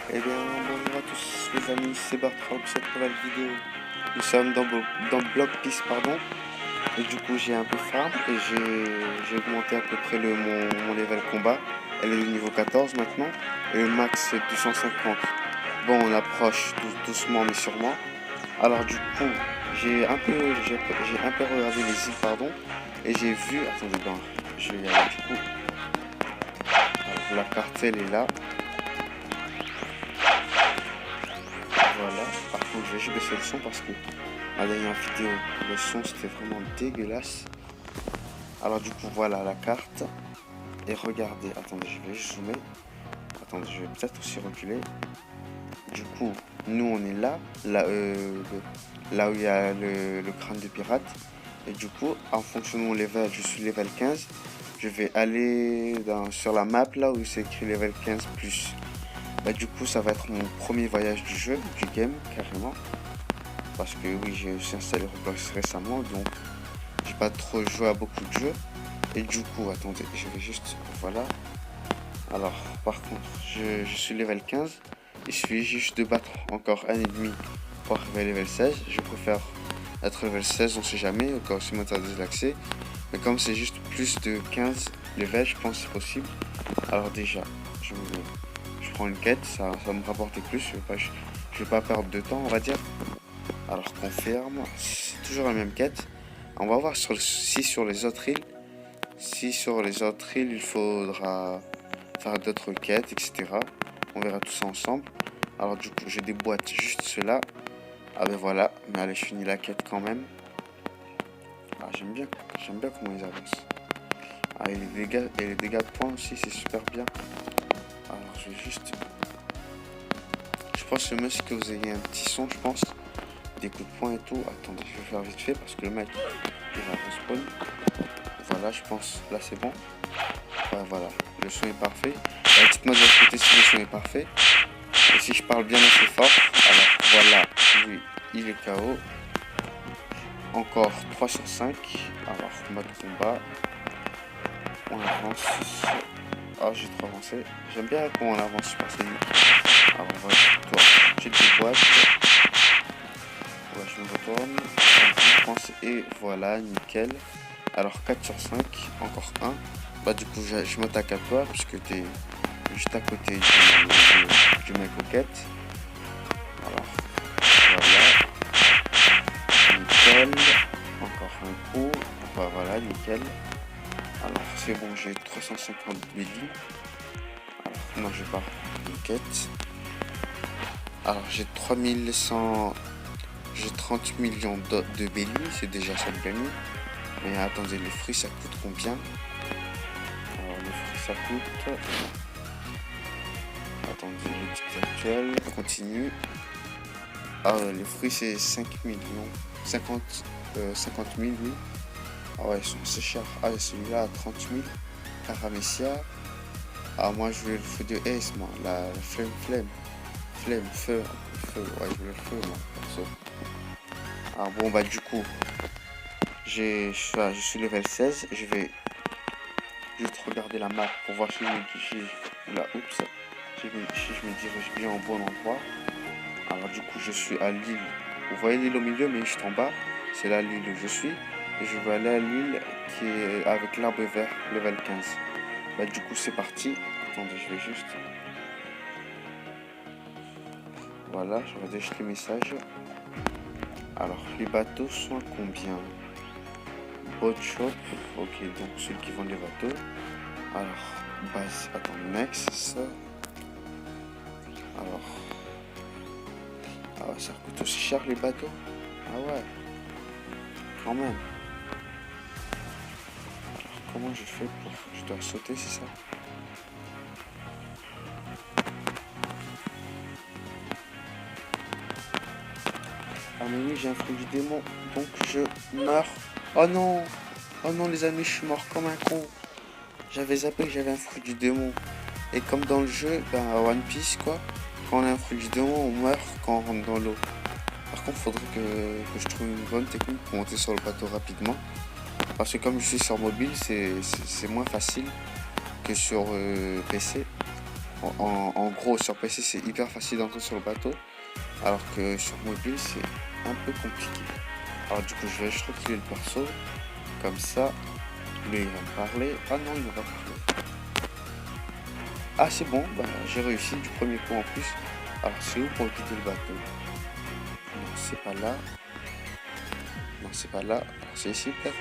Eh bien, bonjour à tous les amis, c'est Bertrand pour cette nouvelle vidéo. Nous sommes dans Block Peace, pardon. Et du coup, j'ai un peu farm et j'ai augmenté à peu près mon level combat. Elle est au niveau 14 maintenant. Et le max 250. Bon, on approche doucement mais sûrement. Alors du coup, j'ai un peu regardé les îles, pardon. Et j'ai vu... Attendez, ben, je vais y aller du coup. Alors, la carte, elle est là. Voilà. Par contre, je vais juste baisser le son parce que ma dernière vidéo, le son c'était vraiment dégueulasse. Alors du coup, voilà la carte. Et regardez, attendez, je vais juste zoomer. Attendez, je vais peut-être aussi reculer. Du coup, nous on est là où il y a le crâne de pirate. Et du coup, en fonction de mon level, je suis level 15. Je vais aller sur la map là où c'est écrit level 15 plus. Bah, du coup, ça va être mon premier voyage du jeu, du game, carrément. Parce que oui, j'ai aussi installé Roblox récemment, donc j'ai pas trop joué à beaucoup de jeux. Et du coup, attendez, je vais juste... Voilà. Alors, par contre, je suis level 15. Il suffit juste de battre encore un ennemi pour arriver à level 16. Je préfère être level 16, on sait jamais, au cas où c'est m'interdit l'accès. Mais comme c'est juste plus de 15 levels, je pense que c'est possible. Alors déjà, je prends une quête, ça va me rapporter plus, je vais pas perdre de temps, on va dire. Alors confirme, c'est toujours la même quête. On va voir si sur les autres îles, il faudra faire d'autres quêtes, etc. On verra tout ça ensemble. Alors du coup, j'ai des boîtes juste cela. Ah ben voilà, mais allez, je finis la quête quand même. Ah, j'aime bien comment ils avancent. Ah, et les dégâts de points aussi, c'est super bien. Alors je vais juste... Je pense que le mieux c'est que vous ayez un petit son, je pense. Des coups de poing et tout. Attendez, je vais faire vite fait parce que le mec, il va respawn. Voilà, je pense, là c'est bon. Ouais, voilà, le son est parfait. Dites-moi de votre côté si le son est parfait. Et si je parle bien assez fort, alors voilà, lui, il est KO. Encore 3 sur 5. Alors, mode combat. On avance. Ah, j'ai trop avancé. J'aime bien quand on avance super saignant. Alors, on va toi. J'ai des boîtes. Ouais, je me retourne. Je pense. Et voilà, nickel. Alors, 4 sur 5. Encore 1. Bah, du coup, je m'attaque à toi. Puisque t'es juste à côté du mec aux quêtes. Alors, voilà. Nickel. Encore un coup. Bah, voilà, nickel. Alors, c'est bon, j'ai 350 milli. Alors, non, je vais pas une quête. Alors, j'ai 3100. J'ai 30 millions de belly, c'est déjà ça de gagner. Mais attendez, les fruits ça coûte combien? Alors, les fruits ça coûte. Attendez, le ticket actuel. Continue. Ah, les fruits c'est 5 millions. 50 000, oui. Ah ouais, c'est cher. Ah, celui-là à 30 000. Paramecia. Ah, moi je veux le feu de Ace, moi. La flemme. Feu. Ouais, je veux le feu, moi, perso. Ah bon, bah du coup, je suis level 16. Je vais juste regarder la map pour voir si si je me dirige bien au bon endroit. Alors du coup, je suis à l'île. Vous voyez l'île au milieu, mais juste en bas. C'est là l'île où je suis. Et je vais aller à l'île qui est avec l'arbre vert, level 15. Bah du coup, c'est parti. Attendez, je vais juste... Voilà, je vais juste les messages. Alors, les bateaux sont à combien? Boat shop, ok, donc ceux qui vendent les bateaux. Alors, base, attends, next. Alors, ah ouais, ça coûte aussi cher les bateaux. Ah ouais, quand même. Alors, comment je fais pour... Je dois sauter, c'est ça? Ah mais oui, j'ai un fruit du démon, donc je meurs. Oh non! Oh non les amis, je suis mort comme un con. J'avais zappé que j'avais un fruit du démon. Et comme dans le jeu, ben à One Piece quoi, quand on a un fruit du démon, on meurt quand on rentre dans l'eau. Par contre, il faudrait que je trouve une bonne technique pour monter sur le bateau rapidement. Parce que comme je suis sur mobile, c'est moins facile que sur PC. En gros, sur PC, c'est hyper facile d'entrer sur le bateau, alors que sur mobile, c'est un peu compliqué. Alors du coup, je vais juste reculer le perso, comme ça, lui, il va me parler. Ah non, il ne va pas parler. Ah, c'est bon, bah, j'ai réussi du premier coup en plus. Alors, c'est où pour quitter le bateau? Non, c'est pas là. Non, c'est pas là. Alors, c'est ici, peut-être?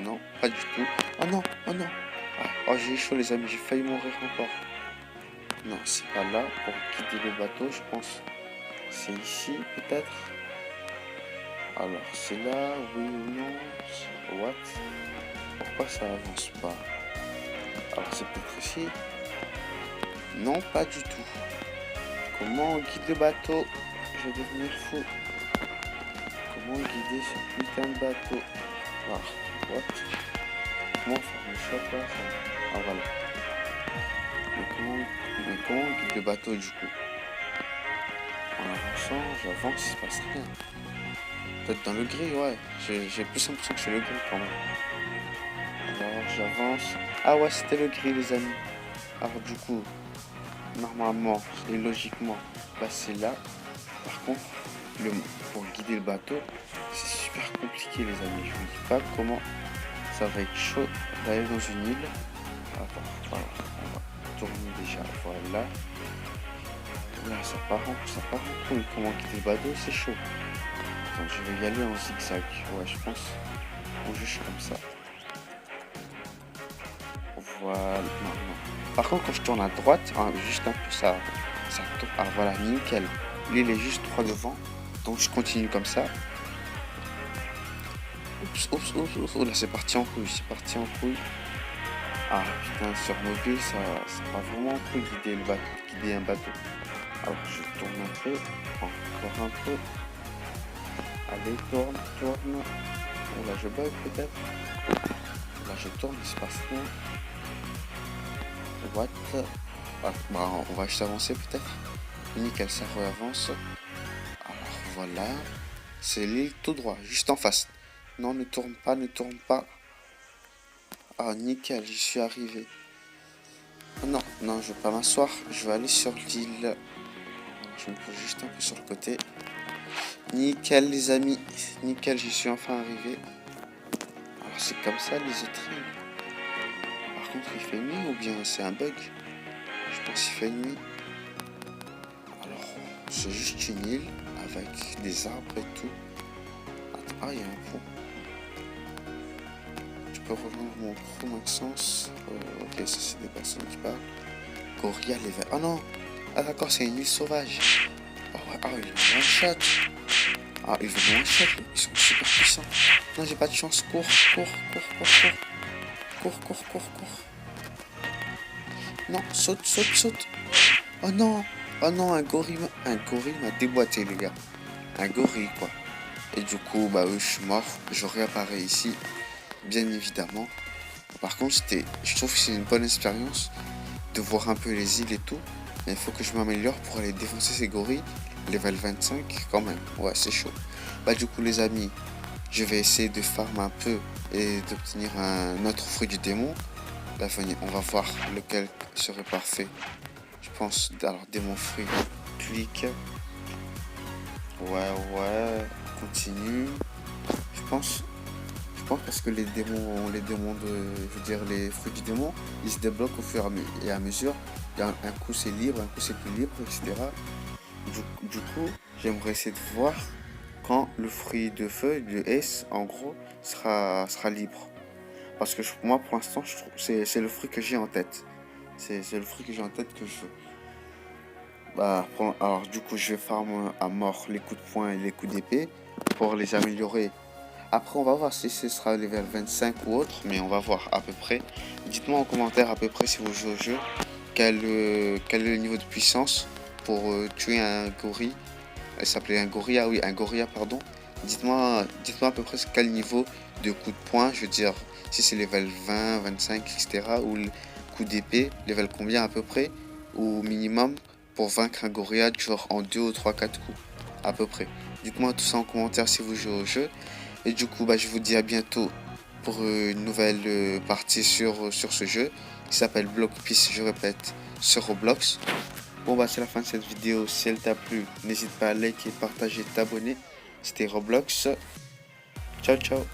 Non, pas du tout. Oh non, oh non. Ah, oh, j'ai eu chaud, les amis, j'ai failli mourir encore. Non, c'est pas là pour quitter le bateau, je pense. C'est ici, peut-être? Alors, c'est là, oui ou non? What? Pourquoi ça avance pas? Alors, c'est peut-être ici? Non, pas du tout. Comment on guide le bateau? Je vais devenir fou. Comment guider ce putain de bateau? Ah, what? Comment faire le choc là? Ah, voilà. Mais comment on guide le bateau du coup? En avançant, j'avance, il se passe rien. Peut-être dans le gris, ouais. J'ai plus l'impression que c'est le gris quand même. Alors j'avance. Ah ouais, c'était le gris les amis. Alors du coup, normalement et logiquement, bah c'est là. Par contre, pour guider le bateau, c'est super compliqué les amis. Je vous dis pas comment ça va être chaud d'aller dans une île. Attends, voilà, on va tourner déjà. Voilà. Là, ça part en couille. Comment quitter le bateau, c'est chaud. Attends, je vais y aller en zigzag. Ouais, je pense. On juge comme ça. Voilà. Non, non. Par contre, quand je tourne à droite, hein, juste un peu, ça tourne. Ah, voilà, nickel. L'île est juste droit devant. Donc, je continue comme ça. Oups. Là, c'est parti en couille. Ah, putain, sur mobile, ça va vraiment cool guider un bateau. Alors, je tourne un peu. Encore un peu. Allez, tourne. Oh là, je bug peut-être. Là, je tourne, il se passe rien. What? Ah, bah, on va juste avancer peut-être. Nickel, ça avance. Alors voilà. C'est l'île tout droit, juste en face. Non, ne tourne pas. Ah, nickel, j'y suis arrivé. Ah, non, je vais pas m'asseoir. Je vais aller sur l'île. Je me pose juste un peu sur le côté. Nickel, les amis. Nickel, j'y suis enfin arrivé. Alors, c'est comme ça, les autres îles. Par contre, il fait nuit ou bien c'est un bug? Je pense qu'il fait nuit. Alors, c'est juste une île avec des arbres et tout. Ah, il y a un pont. Je peux rejoindre mon pro Maxence. Ok, ça c'est des personnes qui parlent. Gorilla, les verts. Ah non! Ah d'accord, c'est une île sauvage. Oh ouais, ah, ils vont one shot. Ah, ils vont one shot. Ils sont super puissants. Non, j'ai pas de chance. Cours. Non, saute. Oh non, un gorille m'a déboîté, les gars. Un gorille, quoi. Et du coup, bah oui, je suis mort. Je réapparais ici, bien évidemment. Par contre, je trouve que c'est une bonne expérience de voir un peu les îles et tout. Mais il faut que je m'améliore pour aller défoncer ces gorilles. Level 25, quand même. Ouais, c'est chaud. Bah du coup, les amis, je vais essayer de farm un peu et d'obtenir un autre fruit du démon. Là, on va voir lequel serait parfait. Je pense, alors, démon fruit, clic. Ouais, continue. Je pense parce que les fruits du démon, ils se débloquent au fur et à mesure. Un coup c'est libre, un coup c'est plus libre, etc. Du coup, j'aimerais essayer de voir quand le fruit de feu, le S, en gros, sera libre. Parce que moi, pour l'instant, je trouve c'est le fruit que j'ai en tête. C'est le fruit que j'ai en tête que je veux. Bah, alors du coup, je vais farm à mort les coups de poing et les coups d'épée pour les améliorer. Après, on va voir si ce sera level 25 ou autre, mais on va voir à peu près. Dites-moi en commentaire à peu près si vous jouez au jeu, quel est le niveau de puissance pour tuer un gorille. Elle s'appelait un gorilla, ah oui, un gorilla, pardon. Dites-moi à peu près quel niveau de coup de poing, je veux dire, si c'est level 20, 25, etc. Ou le coup d'épée, level combien à peu près, ou minimum, pour vaincre un gorilla, genre en 2 ou 3, 4 coups, à peu près. Dites-moi tout ça en commentaire si vous jouez au jeu. Et du coup, bah, je vous dis à bientôt pour une nouvelle partie sur ce jeu. qui s'appelle Blockpeace, je répète, sur Roblox. Bon bah c'est la fin de cette vidéo, si elle t'a plu, n'hésite pas à liker, partager, t'abonner. C'était Roblox. Ciao ciao.